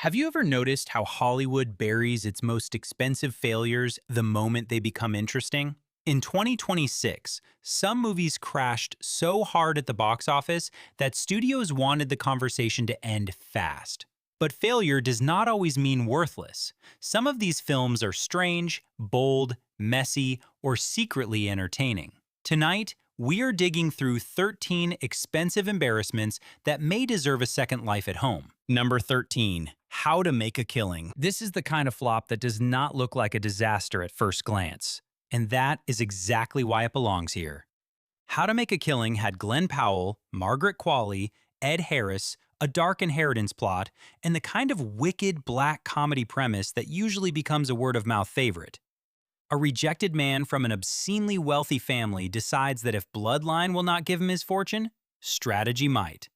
Have you ever noticed how Hollywood buries its most expensive failures the moment they become interesting? In 2026, some movies crashed so hard at the box office that studios wanted the conversation to end fast. But failure does not always mean worthless. Some of these films are strange, bold, messy, or secretly entertaining. Tonight, we are digging through 13 expensive embarrassments that may deserve a second life at home. Number 13. How to Make a Killing. This is the kind of flop that does not look like a disaster at first glance. And that is exactly why it belongs here. How to Make a Killing had Glenn Powell, Margaret Qualley, Ed Harris, a dark inheritance plot, and the kind of wicked black comedy premise that usually becomes a word-of-mouth favorite. A rejected man from an obscenely wealthy family decides that if bloodline will not give him his fortune, strategy might.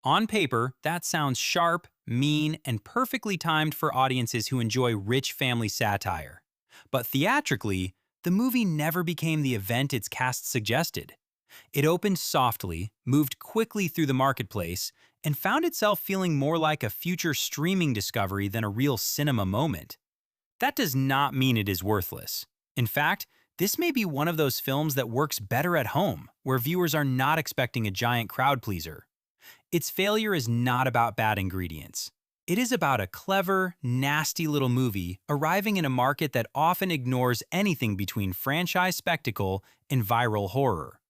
On paper, that sounds sharp, mean, and perfectly timed for audiences who enjoy rich family satire. But theatrically, the movie never became the event its cast suggested. It opened softly, moved quickly through the marketplace, and found itself feeling more like a future streaming discovery than a real cinema moment. That does not mean it is worthless. In fact, this may be one of those films that works better at home, where viewers are not expecting a giant crowd pleaser. Its failure is not about bad ingredients. It is about a clever, nasty little movie arriving in a market that often ignores anything between franchise spectacle and viral horror.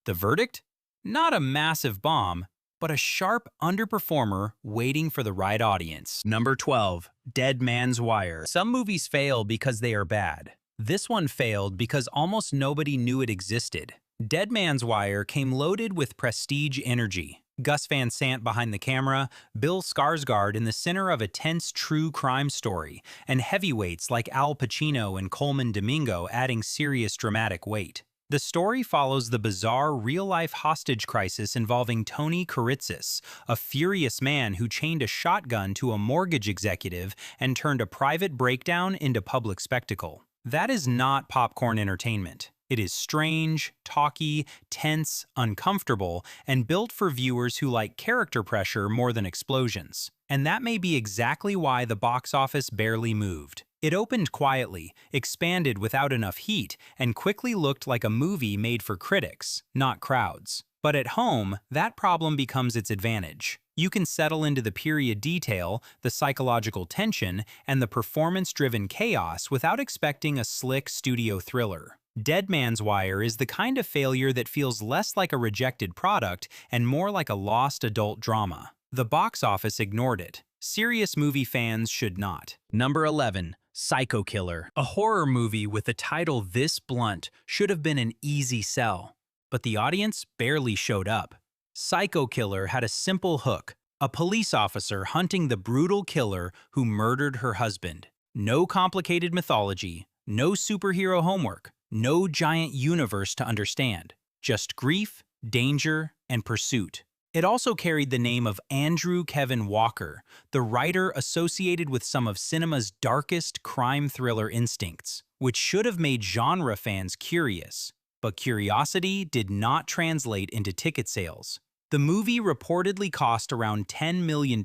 The verdict? Not a massive bomb, but a sharp underperformer waiting for the right audience. Number 12. Dead Man's Wire. Some movies fail because they are bad. This one failed because almost nobody knew it existed. Dead Man's Wire came loaded with prestige energy. Gus Van Sant behind the camera, Bill Skarsgård in the center of a tense true crime story, and heavyweights like Al Pacino and Coleman Domingo adding serious dramatic weight. The story follows the bizarre real-life hostage crisis involving Tony Kuritzis, a furious man who chained a shotgun to a mortgage executive and turned a private breakdown into public spectacle. That is not popcorn entertainment. It is strange, talky, tense, uncomfortable, and built for viewers who like character pressure more than explosions. And that may be exactly why the box office barely moved. It opened quietly, expanded without enough heat, and quickly looked like a movie made for critics, not crowds. But at home, that problem becomes its advantage. You can settle into the period detail, the psychological tension, and the performance-driven chaos without expecting a slick studio thriller. Dead Man's Wire is the kind of failure that feels less like a rejected product and more like a lost adult drama. The box office ignored it. Serious movie fans should not. Number 11. Psycho Killer. A horror movie with a title this blunt should have been an easy sell, but the audience barely showed up. Psycho Killer had a simple hook: a police officer hunting the brutal killer who murdered her husband. No complicated mythology, no superhero homework, no giant universe to understand. Just grief, danger, and pursuit. It also carried the name of Andrew Kevin Walker, the writer associated with some of cinema's darkest crime thriller instincts, which should have made genre fans curious. But curiosity did not translate into ticket sales. The movie reportedly cost around $10 million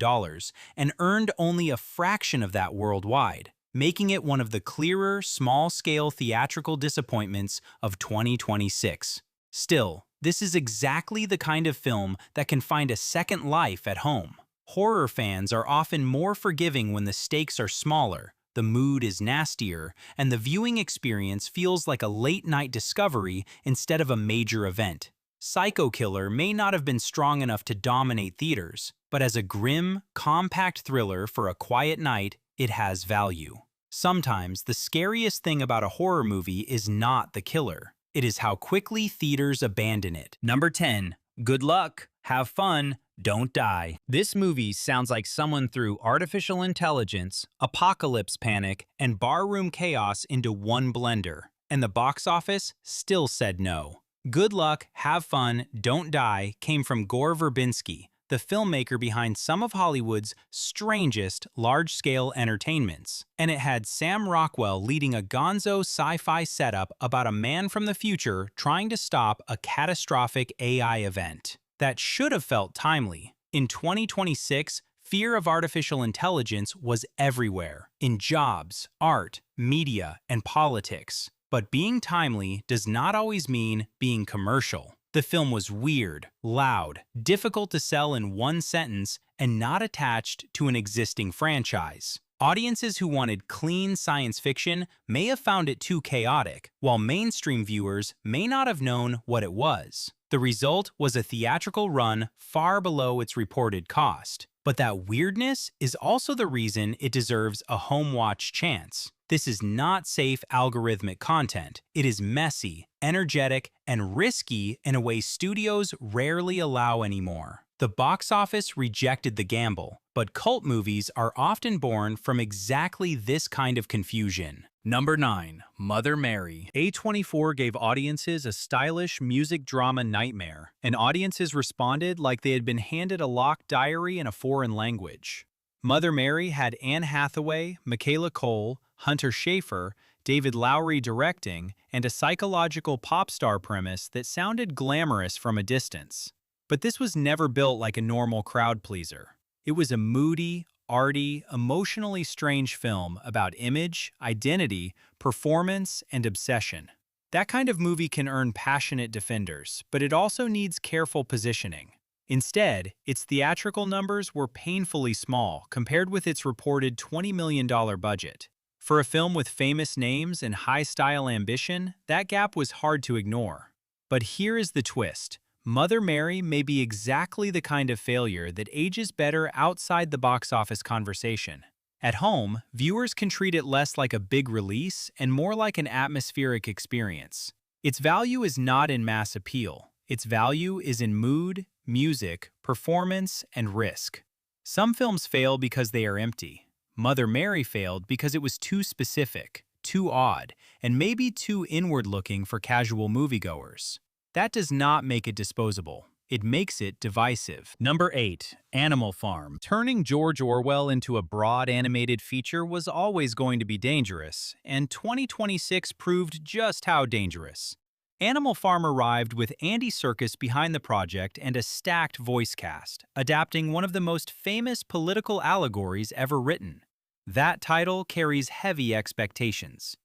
and earned only a fraction of that worldwide, making it one of the clearer, small-scale theatrical disappointments of 2026. Still, this is exactly the kind of film that can find a second life at home. Horror fans are often more forgiving when the stakes are smaller, the mood is nastier, and the viewing experience feels like a late-night discovery instead of a major event. Psycho Killer may not have been strong enough to dominate theaters, but as a grim, compact thriller for a quiet night, it has value. Sometimes the scariest thing about a horror movie is not the killer. It is how quickly theaters abandon it. Number 10. Good luck, have fun, don't die. This movie sounds like someone threw artificial intelligence, apocalypse panic, and barroom chaos into one blender, and the box office still said no. Good luck, have fun, don't die came from Gore Verbinski, the filmmaker behind some of Hollywood's strangest large-scale entertainments. And it had Sam Rockwell leading a gonzo sci-fi setup about a man from the future trying to stop a catastrophic AI event. That should have felt timely. In 2026, fear of artificial intelligence was everywhere, in jobs, art, media, and politics. But being timely does not always mean being commercial. The film was weird, loud, difficult to sell in one sentence, and not attached to an existing franchise. Audiences who wanted clean science fiction may have found it too chaotic, while mainstream viewers may not have known what it was. The result was a theatrical run far below its reported cost. But that weirdness is also the reason it deserves a home watch chance. This is not safe algorithmic content. It is messy, energetic, and risky in a way studios rarely allow anymore. The box office rejected the gamble, but cult movies are often born from exactly this kind of confusion. Number 9. Mother Mary. A24 gave audiences a stylish music drama nightmare, and audiences responded like they had been handed a locked diary in a foreign language. Mother Mary had Anne Hathaway, Michaela Cole, Hunter Schafer, David Lowery directing, and a psychological pop star premise that sounded glamorous from a distance. But this was never built like a normal crowd pleaser. It was a moody, arty, emotionally strange film about image, identity, performance, and obsession. That kind of movie can earn passionate defenders, but it also needs careful positioning. Instead, its theatrical numbers were painfully small compared with its reported $20 million budget. For a film with famous names and high-style ambition, that gap was hard to ignore. But here is the twist. Mother Mary may be exactly the kind of failure that ages better outside the box office conversation. At home, viewers can treat it less like a big release and more like an atmospheric experience. Its value is not in mass appeal. Its value is in mood, music, performance, and risk. Some films fail because they are empty. Mother Mary failed because it was too specific, too odd, and maybe too inward-looking for casual moviegoers. That does not make it disposable. It makes it divisive. Number 8. Animal Farm. Turning George Orwell into a broad animated feature was always going to be dangerous, and 2026 proved just how dangerous. Animal Farm arrived with Andy Serkis behind the project and a stacked voice cast, adapting one of the most famous political allegories ever written. That title carries heavy expectations.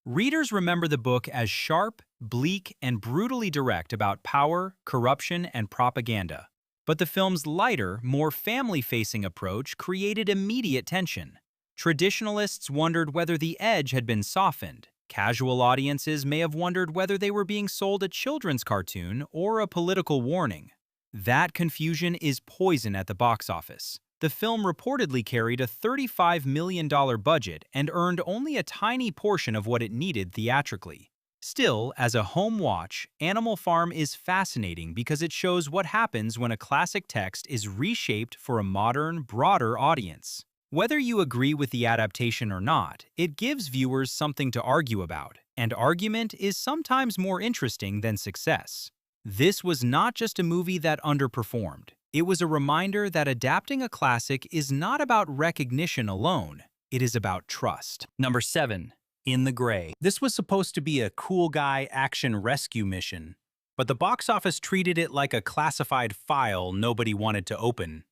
Readers remember the book as sharp, bleak, and brutally direct about power, corruption, and propaganda. But the film's lighter, more family-facing approach created immediate tension. Traditionalists wondered whether the edge had been softened. Casual audiences may have wondered whether they were being sold a children's cartoon or a political warning. That confusion is poison at the box office. The film reportedly carried a $35 million budget and earned only a tiny portion of what it needed theatrically. Still, as a home watch, Animal Farm is fascinating because it shows what happens when a classic text is reshaped for a modern, broader audience. Whether you agree with the adaptation or not, it gives viewers something to argue about, and argument is sometimes more interesting than success. This was not just a movie that underperformed. It was a reminder that adapting a classic is not about recognition alone. It is about trust. Number 7. In the Gray. This was supposed to be a cool guy action rescue mission, but the box office treated it like a classified file nobody wanted to open.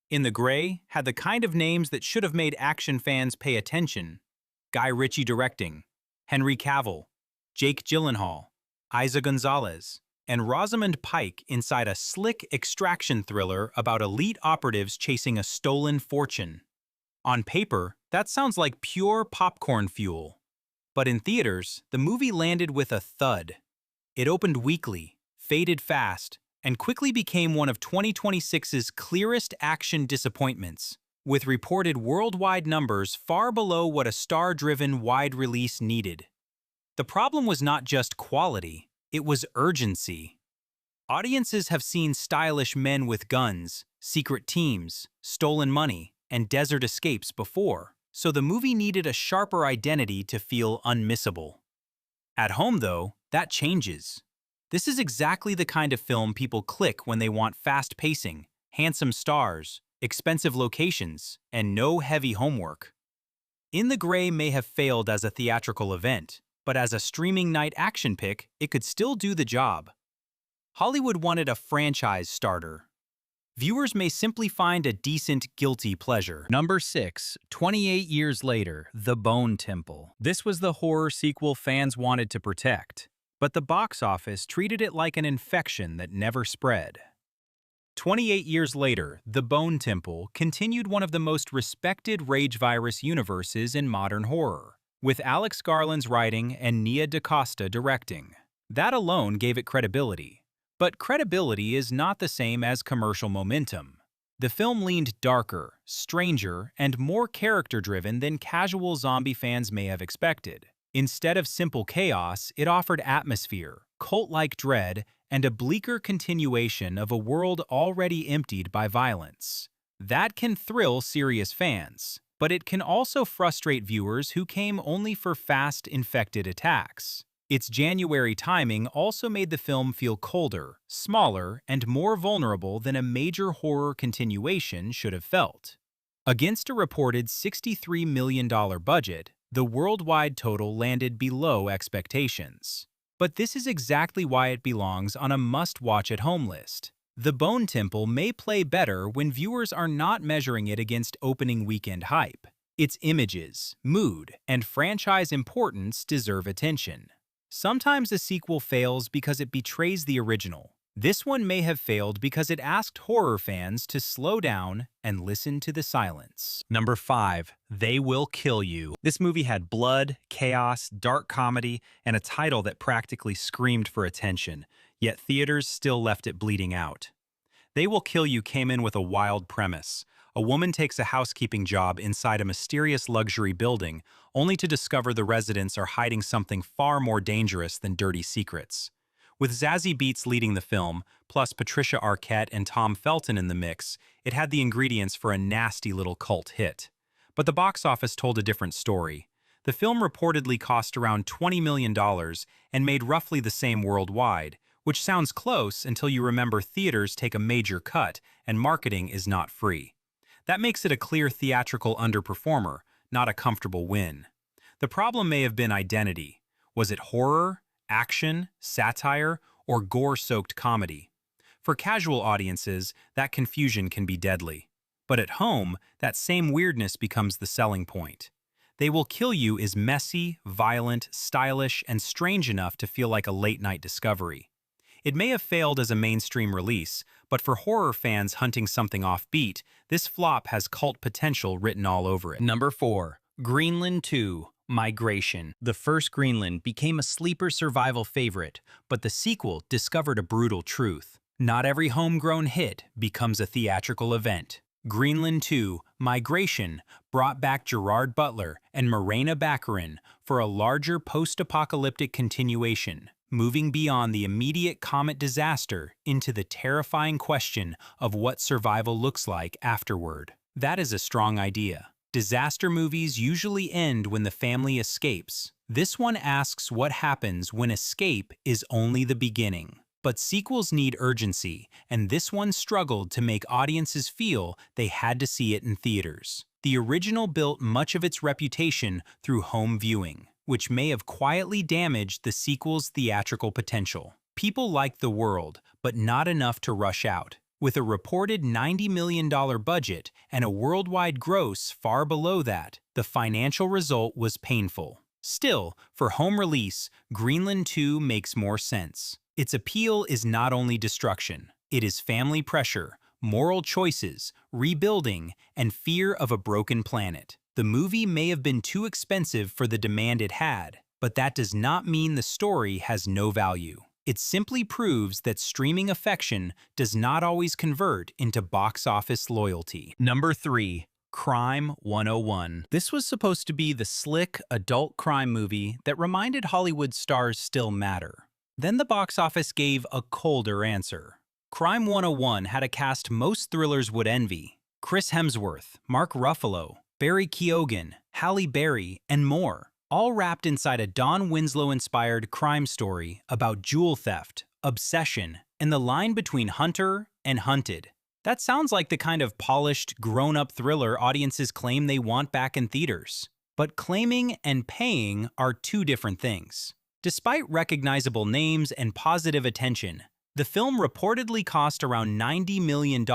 In the Gray had the kind of names that should have made action fans pay attention. Guy Ritchie directing, Henry Cavill, Jake Gyllenhaal, Isa Gonzalez, and Rosamund Pike inside a slick extraction thriller about elite operatives chasing a stolen fortune. On paper, that sounds like pure popcorn fuel. But in theaters, the movie landed with a thud. It opened weakly, faded fast, and quickly became one of 2026's clearest action disappointments, with reported worldwide numbers far below what a star-driven wide release needed. The problem was not just quality. It was urgency. Audiences have seen stylish men with guns, secret teams, stolen money, and desert escapes before, so the movie needed a sharper identity to feel unmissable. At home, though, that changes. This is exactly the kind of film people click when they want fast pacing, handsome stars, expensive locations, and no heavy homework. In the Gray may have failed as a theatrical event, but as a streaming night action pick, it could still do the job. Hollywood wanted a franchise starter. Viewers may simply find a decent guilty pleasure. Number 6, 28 years later, The Bone Temple. This was the horror sequel fans wanted to protect, but the box office treated it like an infection that never spread. 28 years later, The Bone Temple continued one of the most respected rage virus universes in modern horror, with Alex Garland's writing and Nia DaCosta directing. That alone gave it credibility. But credibility is not the same as commercial momentum. The film leaned darker, stranger, and more character-driven than casual zombie fans may have expected. Instead of simple chaos, it offered atmosphere, cult-like dread, and a bleaker continuation of a world already emptied by violence. That can thrill serious fans, but it can also frustrate viewers who came only for fast, infected attacks. Its January timing also made the film feel colder, smaller, and more vulnerable than a major horror continuation should have felt. Against a reported $63 million budget, the worldwide total landed below expectations. But this is exactly why it belongs on a must-watch at home list. The Bone Temple may play better when viewers are not measuring it against opening weekend hype. Its images, mood, and franchise importance deserve attention. Sometimes a sequel fails because it betrays the original. This one may have failed because it asked horror fans to slow down and listen to the silence. Number 5, They Will Kill You. This movie had blood, chaos, dark comedy, and a title that practically screamed for attention, yet theaters still left it bleeding out. They Will Kill You came in with a wild premise. A woman takes a housekeeping job inside a mysterious luxury building, only to discover the residents are hiding something far more dangerous than dirty secrets. With Zazie Beetz leading the film, plus Patricia Arquette and Tom Felton in the mix, it had the ingredients for a nasty little cult hit. But the box office told a different story. The film reportedly cost around $20 million and made roughly the same worldwide, which sounds close until you remember theaters take a major cut and marketing is not free. That makes it a clear theatrical underperformer, not a comfortable win. The problem may have been identity. Was it horror, action, satire, or gore-soaked comedy? For casual audiences, that confusion can be deadly. But at home, that same weirdness becomes the selling point. They Will Kill You is messy, violent, stylish, and strange enough to feel like a late-night discovery. It may have failed as a mainstream release, but for horror fans hunting something offbeat, this flop has cult potential written all over it. Number 4, Greenland 2, Migration. The first Greenland became a sleeper survival favorite, but the sequel discovered a brutal truth. Not every homegrown hit becomes a theatrical event. Greenland 2, Migration brought back Gerard Butler and Morena Baccarin for a larger post-apocalyptic continuation, moving beyond the immediate comet disaster into the terrifying question of what survival looks like afterward. That is a strong idea. Disaster movies usually end when the family escapes. This one asks what happens when escape is only the beginning. But sequels need urgency, and this one struggled to make audiences feel they had to see it in theaters. The original built much of its reputation through home viewing, which may have quietly damaged the sequel's theatrical potential. People liked the world, but not enough to rush out. With a reported $90 million budget and a worldwide gross far below that, the financial result was painful. Still, for home release, Greenland 2 makes more sense. Its appeal is not only destruction. It is family pressure, moral choices, rebuilding, and fear of a broken planet. The movie may have been too expensive for the demand it had, but that does not mean the story has no value. It simply proves that streaming affection does not always convert into box office loyalty. Number 3, Crime 101. This was supposed to be the slick, adult crime movie that reminded Hollywood stars still matter. Then the box office gave a colder answer. Crime 101 had a cast most thrillers would envy. Chris Hemsworth, Mark Ruffalo, Barry Keoghan, Halle Berry, and more, all wrapped inside a Don Winslow-inspired crime story about jewel theft, obsession, and the line between hunter and hunted. That sounds like the kind of polished, grown-up thriller audiences claim they want back in theaters. But claiming and paying are two different things. Despite recognizable names and positive attention, The film reportedly cost around $90 million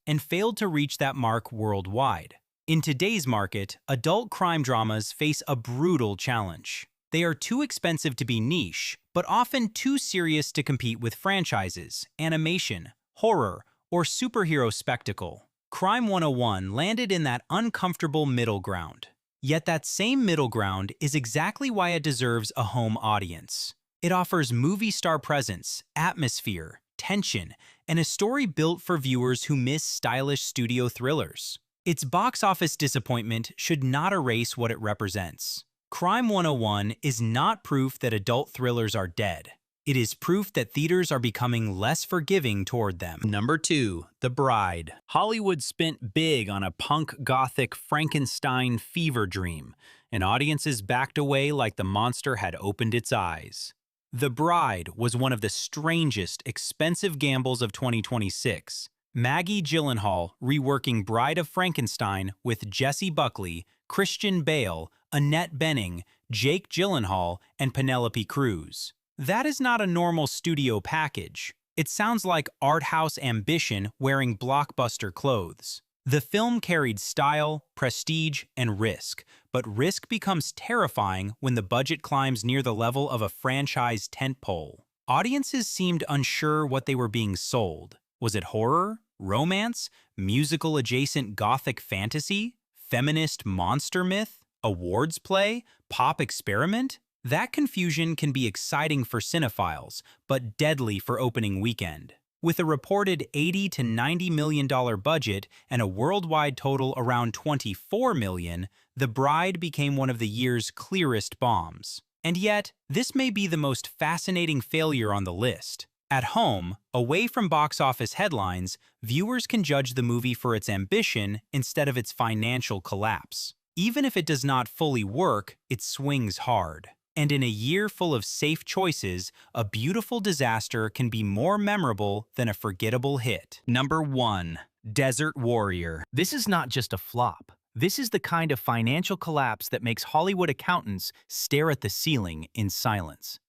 and failed to reach that mark worldwide. In today's market, adult crime dramas face a brutal challenge. They are too expensive to be niche, but often too serious to compete with franchises, animation, horror, or superhero spectacle. Crime 101 landed in that uncomfortable middle ground. Yet that same middle ground is exactly why it deserves a home audience. It offers movie star presence, atmosphere, tension, and a story built for viewers who miss stylish studio thrillers. Its box office disappointment should not erase what it represents. Crime 101 is not proof that adult thrillers are dead. It is proof that theaters are becoming less forgiving toward them. Number 2. The Bride. Hollywood spent big on a punk gothic Frankenstein fever dream, and audiences backed away like the monster had opened its eyes. The Bride was one of the strangest, expensive gambles of 2026. Maggie Gyllenhaal reworking Bride of Frankenstein with Jessie Buckley, Christian Bale, Annette Bening, Jake Gyllenhaal, and Penelope Cruz. That is not a normal studio package. It sounds like art house ambition wearing blockbuster clothes. The film carried style, prestige, and risk, but risk becomes terrifying when the budget climbs near the level of a franchise tentpole. Audiences seemed unsure what they were being sold. Was it horror, romance, musical-adjacent gothic fantasy, feminist monster myth, awards play, pop experiment? That confusion can be exciting for cinephiles, but deadly for opening weekend. With a reported $80 to $90 million budget and a worldwide total around $24 million, The Bride became one of the year's clearest bombs. And yet, this may be the most fascinating failure on the list. At home, away from box office headlines, viewers can judge the movie for its ambition instead of its financial collapse. Even if it does not fully work, it swings hard. And in a year full of safe choices, a beautiful disaster can be more memorable than a forgettable hit. Number 1. Desert Warrior. This is not just a flop. This is the kind of financial collapse that makes Hollywood accountants stare at the ceiling in silence.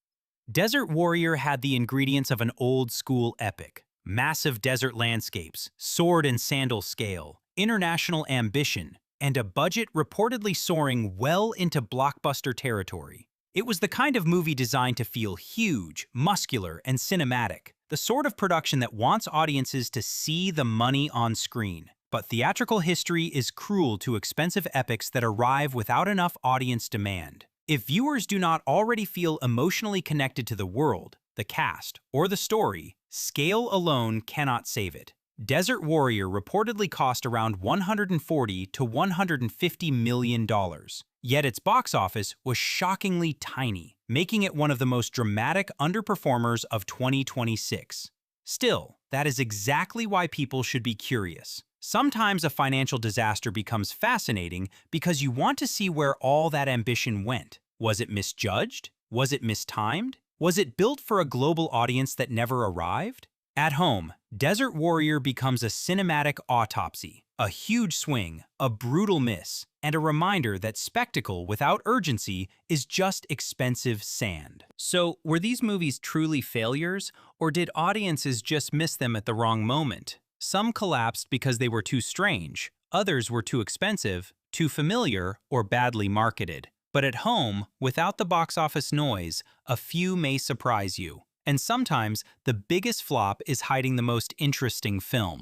Desert Warrior had the ingredients of an old-school epic. Massive desert landscapes, sword and sandal scale, international ambition, and a budget reportedly soaring well into blockbuster territory. It was the kind of movie designed to feel huge, muscular, and cinematic, the sort of production that wants audiences to see the money on screen. But theatrical history is cruel to expensive epics that arrive without enough audience demand. If viewers do not already feel emotionally connected to the world, the cast, or the story, scale alone cannot save it. Desert Warrior reportedly cost around $140 to $150 million. Yet its box office was shockingly tiny, making it one of the most dramatic underperformers of 2026. Still, that is exactly why people should be curious. Sometimes a financial disaster becomes fascinating because you want to see where all that ambition went. Was it misjudged? Was it mistimed? Was it built for a global audience that never arrived? At home, Desert Warrior becomes a cinematic autopsy, a huge swing, a brutal miss, and a reminder that spectacle without urgency is just expensive sand. So, were these movies truly failures, or did audiences just miss them at the wrong moment? Some collapsed because they were too strange, others were too expensive, too familiar, or badly marketed. But at home, without the box office noise, a few may surprise you. And sometimes, the biggest flop is hiding the most interesting film.